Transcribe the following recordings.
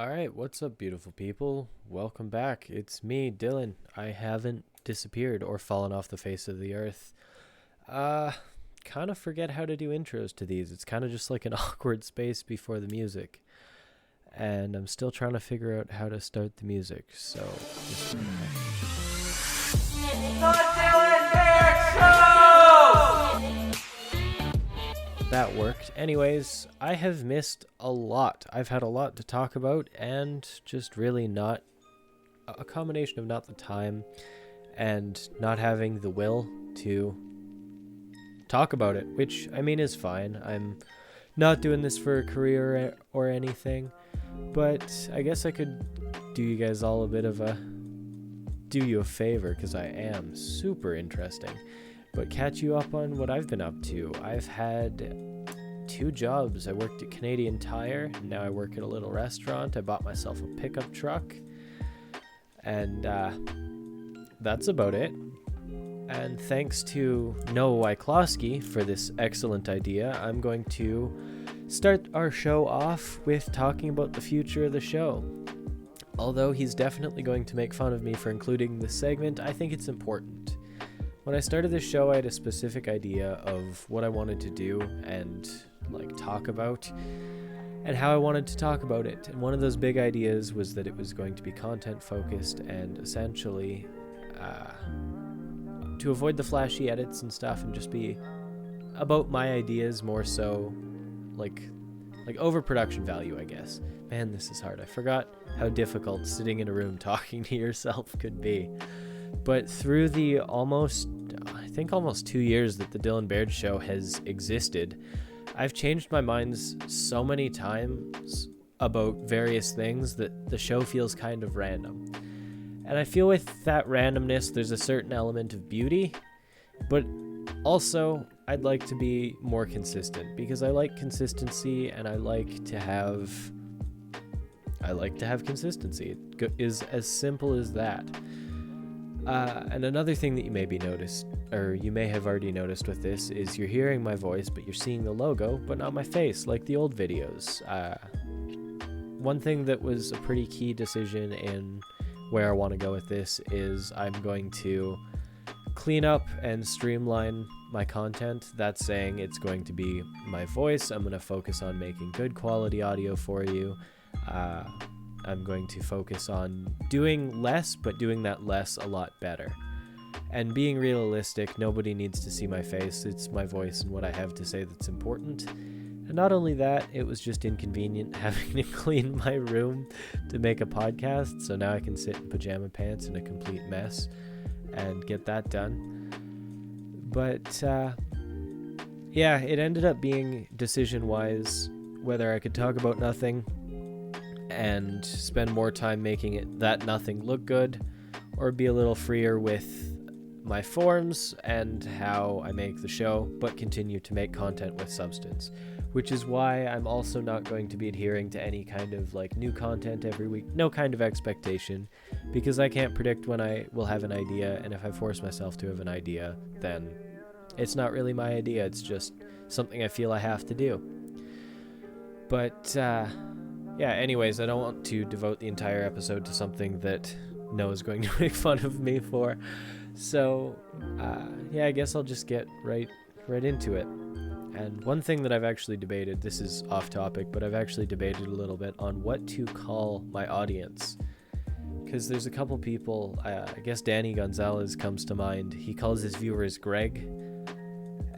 All right, what's up, beautiful people? Welcome back. It's me, Dylan. I haven't disappeared or fallen off the face of the earth. Uh, Kind of forget how to do intros to these. It's kind of just like an awkward space before the music. And I'm still trying to figure out how to start the music. So, just that worked. Anyways, I have missed a lot. I've had a lot to talk about and just really not a combination of not the time and not having the will to talk about it, which I mean is fine. I'm not doing this for a career or anything, but I guess I could do you guys all a bit of a do you a favor because I am super interesting. But catch you up on what I've been up to. I've had 2 jobs. I worked at Canadian Tire. Now I work at a little restaurant. I bought myself a pickup truck. And that's about it. And thanks to Noah Wyklowski for this excellent idea, I'm going to start our show off with talking about the future of the show. Although he's definitely going to make fun of me for including this segment, I think it's important. When I started this show, I had a specific idea of what I wanted to do and talk about and how I wanted to talk about it. And one of those big ideas was that it was going to be content focused and essentially to avoid the flashy edits and stuff and just be about my ideas more so like overproduction value, I guess. Man, this is hard. I forgot how difficult sitting in a room talking to yourself could be. But through the almost 2 years that the Dylan Baird show has existed, I've changed my minds so many times about various things that the show feels kind of random. And I feel with that randomness, there's a certain element of beauty, but also I'd like to be more consistent because I like consistency and I like to have consistency. It is as simple as that. And another thing that you may have already noticed with this is you're hearing my voice, but you're seeing the logo, but not my face, like the old videos. One thing that was a pretty key decision in where I want to go with this is I'm going to clean up and streamline my content. That's saying it's going to be my voice. I'm going to focus on making good quality audio for you. I'm going to focus on doing less, but doing that less a lot better. And being realistic, nobody needs to see my face. It's my voice and what I have to say that's important. And not only that, it was just inconvenient having to clean my room to make a podcast. So now I can sit in pajama pants in a complete mess and get that done. But yeah, it ended up being decision-wise whether I could talk about nothing and spend more time making it that nothing look good, or be a little freer with my forms and how I make the show, but continue to make content with substance. Which is why I'm also not going to be adhering to any kind of new content every week, no kind of expectation, because I can't predict when I will have an idea, and if I force myself to have an idea, then it's not really my idea, it's just something I feel I have to do. But yeah, anyways, I don't want to devote the entire episode to something that Noah's going to make fun of me for. So, yeah, I guess I'll just get right into it. And one thing that I've actually debated, this is off topic, but I've actually debated a little bit on what to call my audience. Because there's a couple people, I guess Danny Gonzalez comes to mind. He calls his viewers Greg.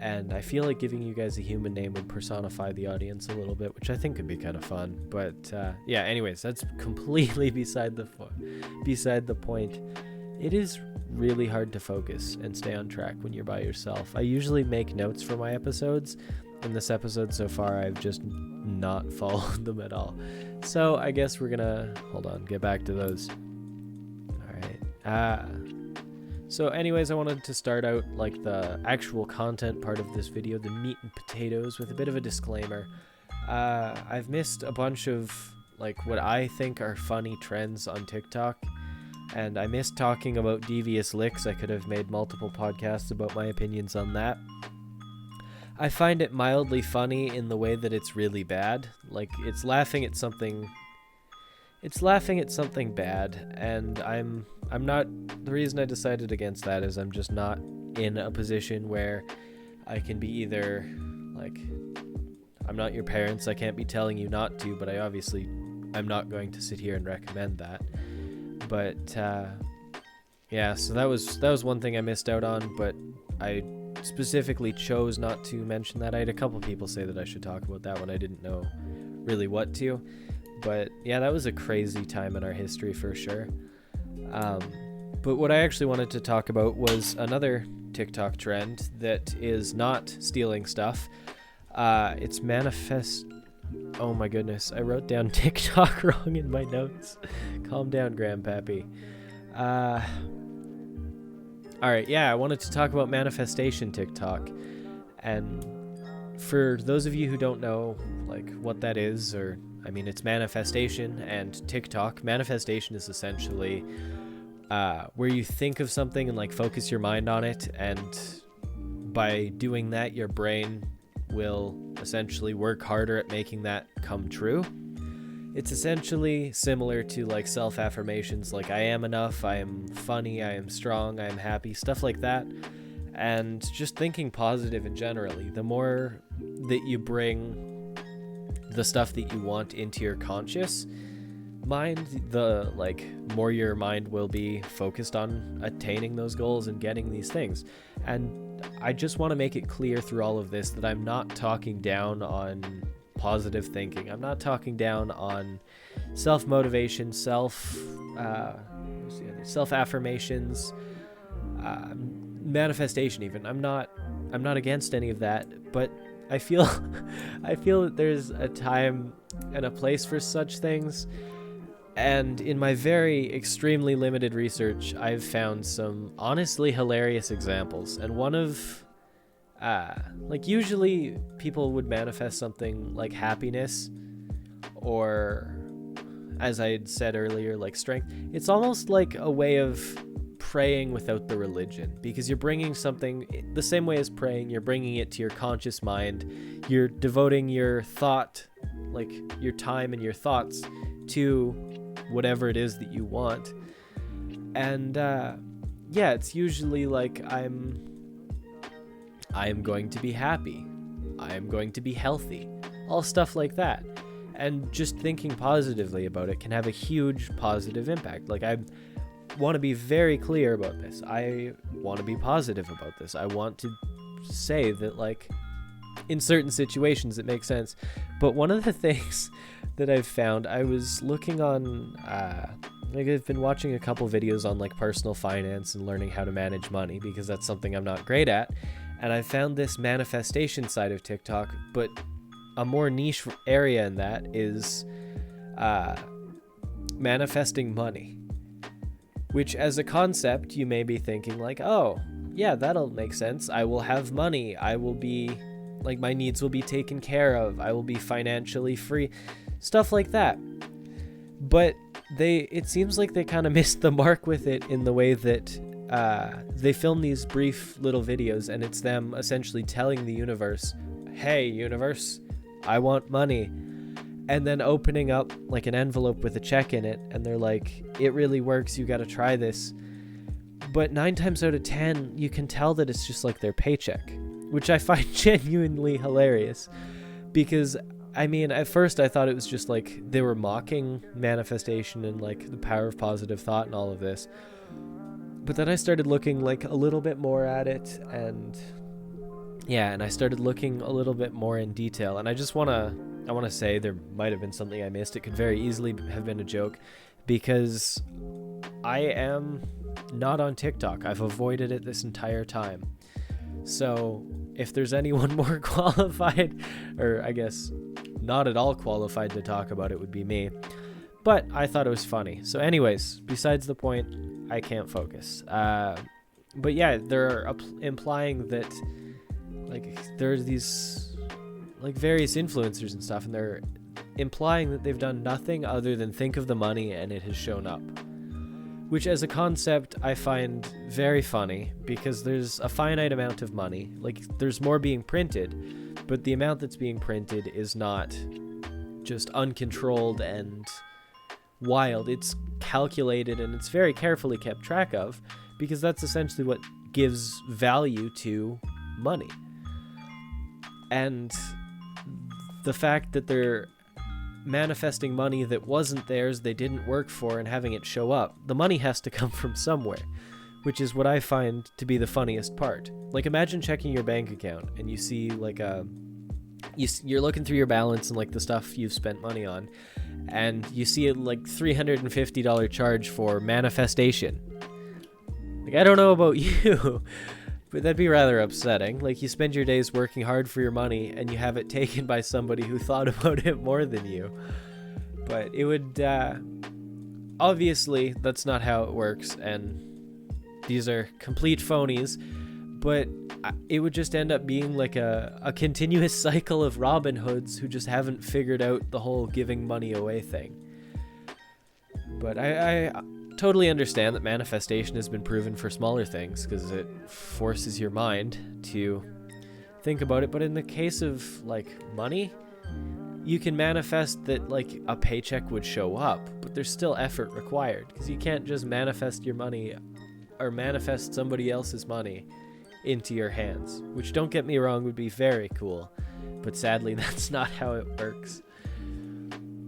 And I feel like giving you guys a human name would personify the audience a little bit, which I think could be kind of fun. But yeah, anyways, that's completely beside the point. It is really hard to focus and stay on track when you're by yourself. I usually make notes for my episodes. In this episode so far, I've just not followed them at all. So I guess we're gonna, get back to those. All right. So anyways, I wanted to start out the actual content part of this video, the meat and potatoes, with a bit of a disclaimer. I've missed a bunch of what I think are funny trends on TikTok, and I missed talking about devious licks. I could have made multiple podcasts about my opinions on that. I find it mildly funny in the way that it's really bad. It's laughing at something it's laughing at something bad, and I'm not, the reason I decided against that is I'm just not in a position where I can be either, like, I'm not your parents, I can't be telling you not to, but I'm not going to sit here and recommend that. But yeah, so that was one thing I missed out on, but I specifically chose not to mention that. I had a couple people say that I should talk about that one. I didn't know really what to. But yeah, that was a crazy time in our history for sure. But what I actually wanted to talk about was another TikTok trend that is not stealing stuff. It's Oh my goodness, I wrote down TikTok wrong in my notes. Calm down, Grandpappy. Alright, yeah, I wanted to talk about Mannifestation TikTok. And for those of you who don't know, like, what that is, or, I mean, it's Mannifestation and TikTok. Mannifestation is essentially where you think of something and, like, focus your mind on it, and by doing that, your brain will essentially work harder at making that come true. It's essentially similar to, like, self-affirmations, like I am enough, I am funny, I am strong, I am happy, stuff like that. And just thinking positive in generally. The more that you bring the stuff that you want into your conscious mind, the, like, more your mind will be focused on attaining those goals and getting these things. And I just want to make it clear through all of this that I'm not talking down on positive thinking. I'm not talking down on self-motivation, self-affirmations, manifestation even. I'm not against any of that, but I feel that there's a time and a place for such things. And in my very extremely limited research, I've found some honestly hilarious examples. And one of like, usually people would manifest something like happiness, or, as I had said earlier, like strength. It's almost like a way of praying without the religion, because you're bringing something the same way as praying. You're bringing it to your conscious mind. You're devoting your thought, like your time and your thoughts, to whatever it is that you want. And yeah, it's usually like I am going to be happy, I am going to be healthy, all stuff like that. And just thinking positively about it can have a huge positive impact. Like, I want to be very clear about this. I want to be positive about this. I want to say that, like, in certain situations it makes sense. But one of the things that I've found, I was looking on like, I've been watching a couple videos on, like, personal finance and learning how to manage money, because that's something I'm not great at. And I found this manifestation side of TikTok, but a more niche area in that is manifesting money. Which, as a concept, you may be thinking, like, oh, yeah, that'll make sense. I will have money. I will be, like, my needs will be taken care of. I will be financially free. Stuff like that. But it seems like they kind of missed the mark with it, in the way that they film these brief little videos, and it's them essentially telling the universe, hey, universe, I want money. And then opening up, like, an envelope with a check in it, and they're like, it really works, you gotta try this. But 9 times out of 10, you can tell that it's just like their paycheck, which I find genuinely hilarious. Because, I mean, at first I thought it was just like they were mocking manifestation and, like, the power of positive thought and all of this. But then I started looking, like, a little bit more at it, and yeah, and I started looking a little bit more in detail. And I want to say there might have been something I missed. It could very easily have been a joke, because I am not on TikTok. I've avoided it this entire time. So if there's anyone more qualified, or I guess not at all qualified to talk about it, would be me. But I thought it was funny. So anyways, besides the point, I can't focus. But yeah, they're implying that, like, there's these, like, various influencers and stuff, and they're implying that they've done nothing other than think of the money and it has shown up. Which, as a concept, I find very funny, because there's a finite amount of money. Like, there's more being printed, but the amount that's being printed is not just uncontrolled and wild. It's calculated and it's very carefully kept track of, because that's essentially what gives value to money. And the fact that they're manifesting money that wasn't theirs, they didn't work for, and having it show up, the money has to come from somewhere, which is what I find to be the funniest part. Like, imagine checking your bank account and you see like you're looking through your balance and like the stuff you've spent money on, and you see a like $350 charge for Mannifestation. Like, I don't know about you, but that'd be rather upsetting. Like, you spend your days working hard for your money and you have it taken by somebody who thought about it more than you. But it would, obviously that's not how it works, and these are complete phonies, but it would just end up being like a continuous cycle of Robin Hoods who just haven't figured out the whole giving money away thing. But I totally understand that manifestation has been proven for smaller things, because it forces your mind to think about it. But in the case of like money, you can manifest that like a paycheck would show up, but there's still effort required, because you can't just manifest your money or manifest somebody else's money into your hands, which, don't get me wrong, would be very cool, but sadly that's not how it works.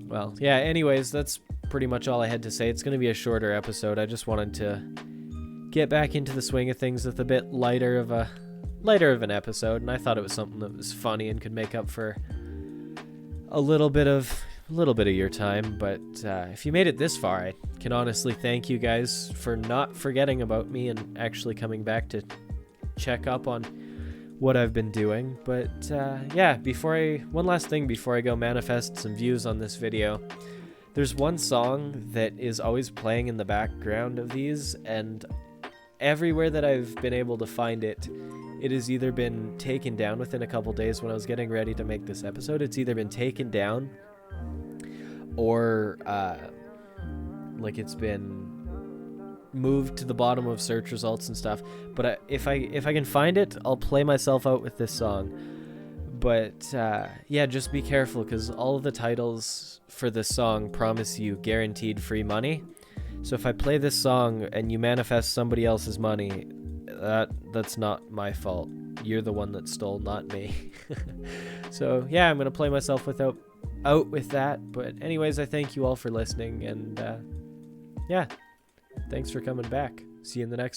Well, yeah, anyways, that's pretty much all I had to say. It's going to be a shorter episode. I just wanted to get back into the swing of things with a bit lighter of an episode, and I thought it was something that was funny and could make up for a little bit of your time. But if you made it this far, I can honestly thank you guys for not forgetting about me and actually coming back to check up on what I've been doing. But yeah, one last thing before I go manifest some views on this video. There's one song that is always playing in the background of these, and everywhere that I've been able to find it, it has either been taken down within a couple days. When I was getting ready to make this episode, it's either been taken down or like it's been moved to the bottom of search results and stuff. But if I can find it, I'll play myself out with this song. But yeah, just be careful, because all of the titles for this song promise you guaranteed free money. So if I play this song and you manifest somebody else's money, that's not my fault. You're the one that stole, not me. So yeah, I'm gonna play myself out with that. But anyways, I thank you all for listening, and yeah, thanks for coming back. See you in the next